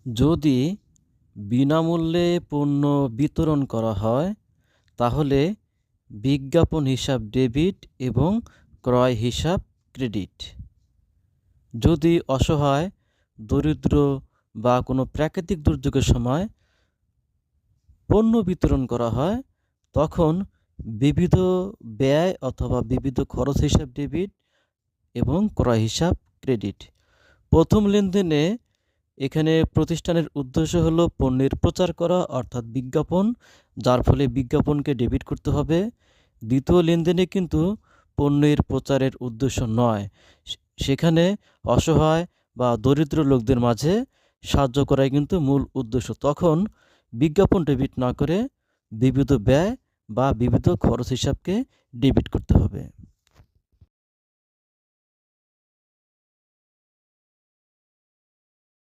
যদি বিনামূল্যে পণ্য বিতরণ করা হয় তাহলে বিজ্ঞাপন হিসাব ডেবিট এবং ক্রয় হিসাব ক্রেডিট। যদি অসহায়, দরিদ্র বা কোনো প্রাকৃতিক দুর্যোগের সময় পণ্য বিতরণ করা হয় তখন বিবিধ ব্যয় অথবা বিবিধ খরচ হিসাব ডেবিট এবং ক্রয় হিসাব ক্রেডিট। প্রথম লেনদেনে এখানে প্রতিষ্ঠানের উদ্দেশ্য হলো পণ্যের প্রচার করা অর্থাৎ বিজ্ঞাপন, যার ফলে বিজ্ঞাপনকে ডেবিট করতে হবে। দ্বিতীয় লেনদেনে কিন্তু পণ্যের প্রচারের উদ্দেশ্য নয়, সেখানে অসহায় বা দরিদ্র লোকদের মাঝে সাহায্য করাই কিন্তু মূল উদ্দেশ্য। তখন বিজ্ঞাপন ডেবিট না করে বিবিধ ব্যয় বা বিবিধ খরচ হিসাবকে ডেবিট করতে হবে।